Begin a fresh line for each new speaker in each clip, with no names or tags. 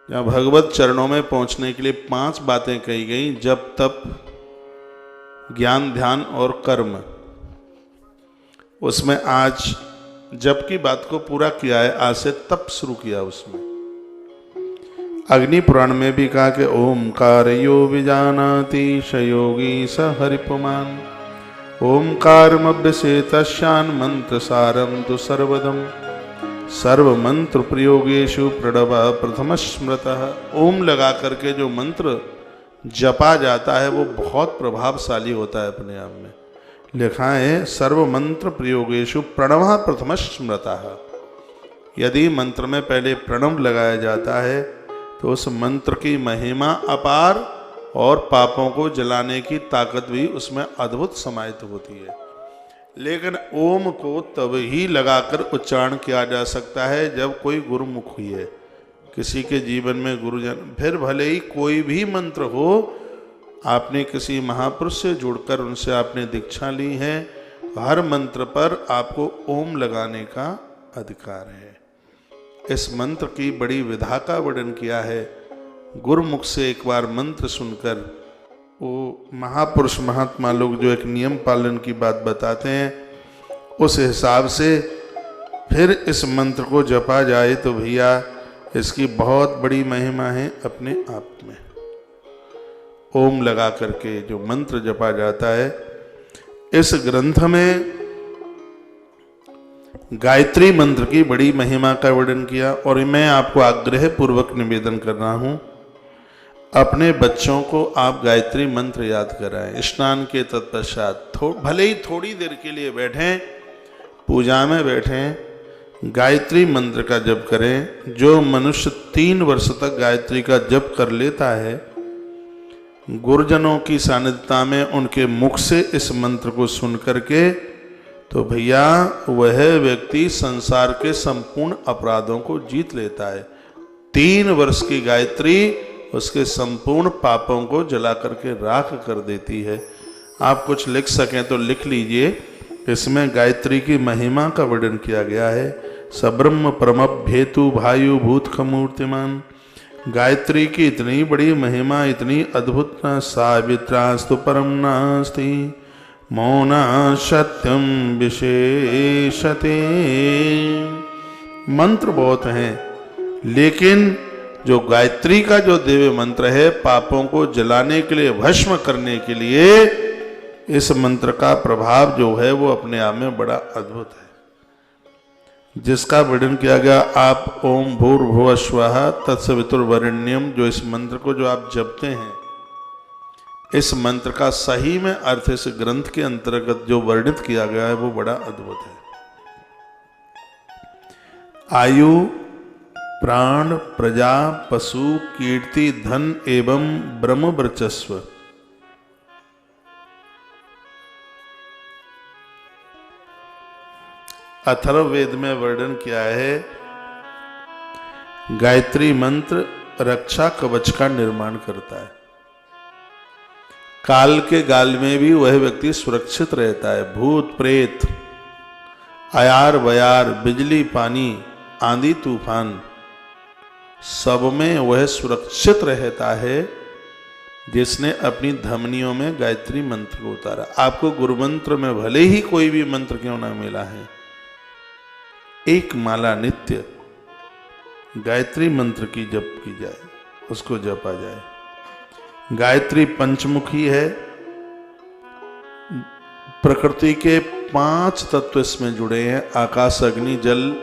जहाँ भगवत चरणों में पहुंचने के लिए 5 बातें कही गई, जप तप ज्ञान ध्यान और कर्म। उसमें आज जप की बात को पूरा किया है, आज से तप शुरू किया। उसमें अग्नि पुराण में भी कहा कि ओमकार यो विजानाति स योगी स हरिपुमान ओमकारमभ्यसे तस्यान् मंत्र सारम तु सर्वदम सर्व मंत्र प्रयोगेषु प्रणव प्रथम स्मृतः। ओम लगा करके जो मंत्र जपा जाता है वो बहुत प्रभावशाली होता है अपने आप में। लिखा है सर्व मंत्र प्रयोगेषु प्रणव प्रथम स्मृतः। यदि मंत्र में पहले प्रणव लगाया जाता है तो उस मंत्र की महिमा अपार और पापों को जलाने की ताकत भी उसमें अद्भुत समाहित होती है। लेकिन ओम को तब ही लगाकर उच्चारण किया जा सकता है जब कोई गुरुमुख हुई है, किसी के जीवन में गुरुजन। फिर भले ही कोई भी मंत्र हो, आपने किसी महापुरुष से जुड़कर उनसे आपने दीक्षा ली है, हर मंत्र पर आपको ओम लगाने का अधिकार है। इस मंत्र की बड़ी विधा का वर्णन किया है। गुरुमुख से एक बार मंत्र सुनकर वो महापुरुष महात्मा लोग जो एक नियम पालन की बात बताते हैं, उस हिसाब से फिर इस मंत्र को जपा जाए तो भैया इसकी बहुत बड़ी महिमा है अपने आप में। ओम लगा करके जो मंत्र जपा जाता है, इस ग्रंथ में गायत्री मंत्र की बड़ी महिमा का वर्णन किया। और मैं आपको आग्रह पूर्वक निवेदन कर रहा हूं, अपने बच्चों को आप गायत्री मंत्र याद कराएं। स्नान के तत्पश्चात भले ही थोड़ी देर के लिए बैठें, पूजा में बैठें, गायत्री मंत्र का जप करें। जो मनुष्य 3 वर्ष तक गायत्री का जप कर लेता है, गुरुजनों की सानिध्यता में उनके मुख से इस मंत्र को सुन करके, तो भैया वह व्यक्ति संसार के संपूर्ण अपराधों को जीत लेता है। 3 वर्ष की गायत्री उसके संपूर्ण पापों को जला करके राख कर देती है। आप कुछ लिख सकें तो लिख लीजिए। इसमें गायत्री की महिमा का वर्णन किया गया है। सब्रह्म परमभ्येतु भायु भूत खमूर्तिमान। गायत्री की इतनी बड़ी महिमा, इतनी अद्भुत, सावित्रास्तु परम नास्ति मौना सत्यम विशेषते। मंत्र बहुत हैं, लेकिन जो गायत्री का जो दिव्य मंत्र है, पापों को जलाने के लिए, भस्म करने के लिए, इस मंत्र का प्रभाव जो है वो अपने आप में बड़ा अद्भुत है, जिसका वर्णन किया गया। आप ओम भूर्भुवः स्वः तत्सवितुर्वरेण्यम, जो इस मंत्र को जो आप जपते हैं, इस मंत्र का सही में अर्थ इस ग्रंथ के अंतर्गत जो वर्णित किया गया है वो बड़ा अद्भुत है। आयु प्राण प्रजा पशु कीर्ति धन एवं ब्रह्म वर्चस्व। अथर्ववेद में वर्णन किया है, गायत्री मंत्र रक्षा कवच का निर्माण करता है। काल के गाल में भी वह व्यक्ति सुरक्षित रहता है। भूत प्रेत, अयार बयार, बिजली पानी, आंधी तूफान, सब में वह सुरक्षित रहता है जिसने अपनी धमनियों में गायत्री मंत्र को उतारा। आपको गुरु मंत्र में भले ही कोई भी मंत्र क्यों ना मिला है, एक माला नित्य गायत्री मंत्र की जप की जाए, उसको जपा जाए। गायत्री पंचमुखी है। प्रकृति के 5 तत्व इसमें जुड़े हैं, आकाश अग्नि जल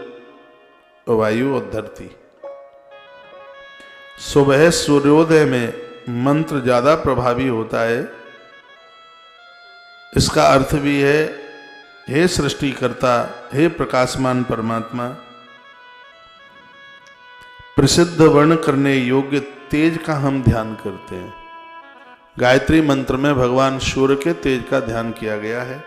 वायु और धरती। सुबह सूर्योदय में मंत्र ज्यादा प्रभावी होता है। इसका अर्थ भी है, हे सृष्टिकर्ता, हे प्रकाशमान परमात्मा, प्रसिद्ध वर्ण करने योग्य तेज का हम ध्यान करते हैं। गायत्री मंत्र में भगवान सूर्य के तेज का ध्यान किया गया है।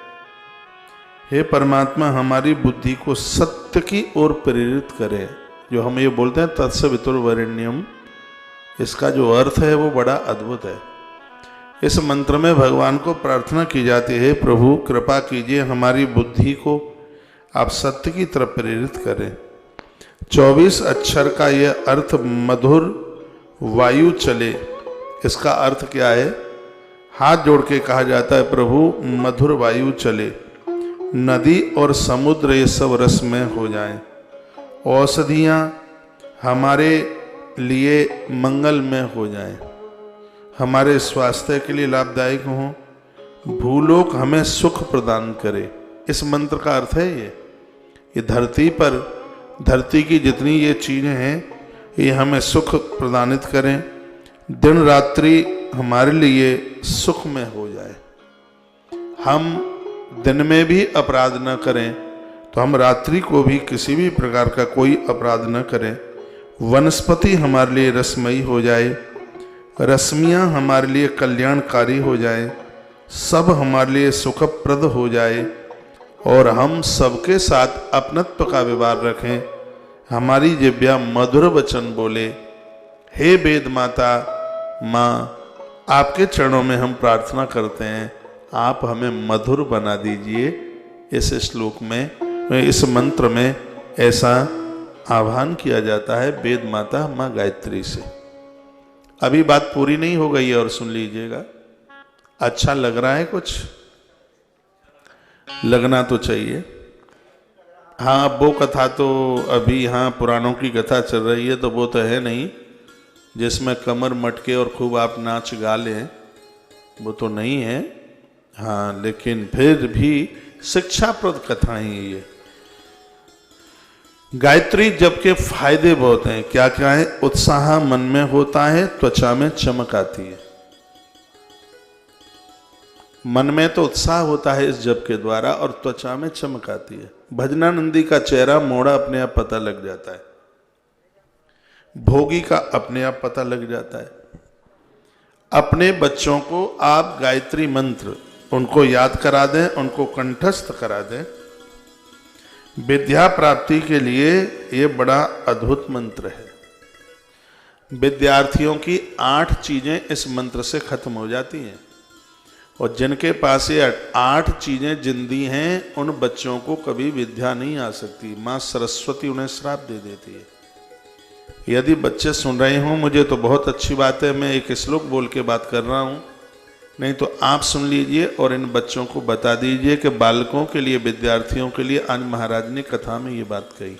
हे परमात्मा, हमारी बुद्धि को सत्य की ओर प्रेरित करें। जो हम ये बोलते हैं तत्सवितुर्वरेण्यम, इसका जो अर्थ है वो बड़ा अद्भुत है। इस मंत्र में भगवान को प्रार्थना की जाती है, प्रभु कृपा कीजिए, हमारी बुद्धि को आप सत्य की तरफ प्रेरित करें। 24 अक्षर का यह अर्थ मधुर वायु चले। इसका अर्थ क्या है? हाथ जोड़ के कहा जाता है, प्रभु मधुर वायु चले, नदी और समुद्र ये सब रसमय हो जाएं, औषधियाँ हमारे लिए मंगलमय हो जाएं, हमारे स्वास्थ्य के लिए लाभदायक हों, भूलोक हमें सुख प्रदान करे। इस मंत्र का अर्थ है ये धरती पर, धरती की जितनी ये चीज़ें हैं ये हमें सुख प्रदानित करें, दिन रात्रि हमारे लिए सुखमय हो जाए। हम दिन में भी अपराध न करें तो हम रात्रि को भी किसी भी प्रकार का कोई अपराध न करें। वनस्पति हमारे लिए रसमयी हो जाए, रश्मियाँ हमारे लिए कल्याणकारी हो जाए, सब हमारे लिए सुखप्रद हो जाए और हम सबके साथ अपनत्व का व्यवहार रखें। हमारी जिह्वा मधुर वचन बोले। हे वेद माता माँ, आपके चरणों में हम प्रार्थना करते हैं, आप हमें मधुर बना दीजिए। इस श्लोक में, इस मंत्र में ऐसा आह्वान किया जाता है वेद माता माँ गायत्री से। अभी बात पूरी नहीं हो गई है और सुन लीजिएगा। अच्छा लग रहा है? कुछ लगना तो चाहिए। हाँ, वो कथा तो अभी यहाँ पुराणों की कथा चल रही है, तो वो तो है नहीं जिसमें कमर मटके और खूब आप नाच गा लें, वो तो नहीं है। हाँ, लेकिन फिर भी शिक्षाप्रद कथाएं ये। गायत्री जप के फायदे बहुत हैं। क्या क्या है? उत्साह मन में होता है, त्वचा में चमक आती है। मन में तो उत्साह होता है इस जप के द्वारा और त्वचा में चमक आती है। भजनानंदी का चेहरा मोड़ा अपने आप पता लग जाता है, भोगी का अपने आप पता लग जाता है। अपने बच्चों को आप गायत्री मंत्र उनको याद करा दें, उनको कंठस्थ करा दें। विद्या प्राप्ति के लिए ये बड़ा अद्भुत मंत्र है। विद्यार्थियों की 8 चीजें इस मंत्र से खत्म हो जाती हैं और जिनके पास ये 8 चीजें जिंदी हैं उन बच्चों को कभी विद्या नहीं आ सकती। माँ सरस्वती उन्हें श्राप दे देती है। यदि बच्चे सुन रहे हों, मुझे तो बहुत अच्छी बात है, मैं एक श्लोक बोल के बात कर रहा हूँ, नहीं तो आप सुन लीजिए और इन बच्चों को बता दीजिए कि बालकों के लिए, विद्यार्थियों के लिए आज महाराज ने कथा में ये बात कही।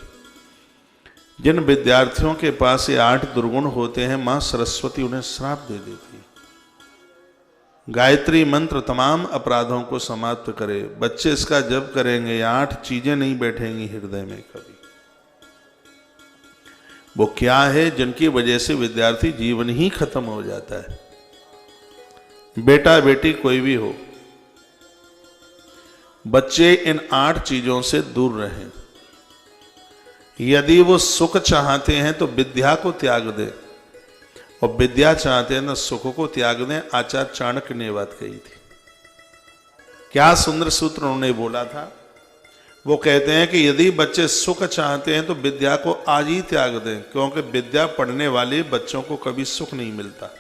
जिन विद्यार्थियों के पास ये 8 दुर्गुण होते हैं, माँ सरस्वती उन्हें श्राप दे देती है। गायत्री मंत्र तमाम अपराधों को समाप्त करे। बच्चे इसका जप करेंगे, 8 चीजें नहीं बैठेंगी हृदय में कभी। वो क्या है जिनकी वजह से विद्यार्थी जीवन ही खत्म हो जाता है। बेटा बेटी कोई भी हो, बच्चे इन 8 चीजों से दूर रहें। यदि वो सुख चाहते हैं तो विद्या को त्याग दें और विद्या चाहते हैं तो सुख को त्याग दें। आचार्य चाणक्य ने बात कही थी। क्या सुंदर सूत्र उन्होंने बोला था। वो कहते हैं कि यदि बच्चे सुख चाहते हैं तो विद्या को आज ही त्याग दें, क्योंकि विद्या पढ़ने वाले बच्चों को कभी सुख नहीं मिलता।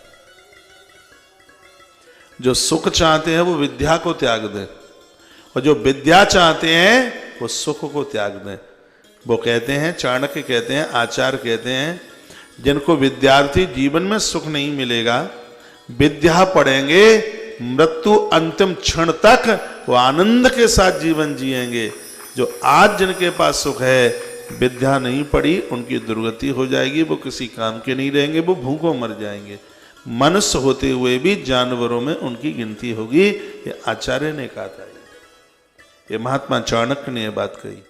जो सुख चाहते हैं वो विद्या को त्याग दें और जो विद्या चाहते हैं वो सुख को त्याग दें। वो कहते हैं, चाणक्य कहते हैं, आचार्य कहते हैं, जिनको विद्यार्थी जीवन में सुख नहीं मिलेगा, विद्या पढ़ेंगे, मृत्यु अंतिम क्षण तक वो आनंद के साथ जीवन जिएंगे। जो आज जिनके पास सुख है, विद्या नहीं पढ़ी, उनकी दुर्गति हो जाएगी, वो किसी काम के नहीं रहेंगे, वो भूखों मर जाएंगे। मनुष्य होते हुए भी जानवरों में उनकी गिनती होगी। ये आचार्य ने कहा था, ये महात्मा चाणक्य ने यह बात कही।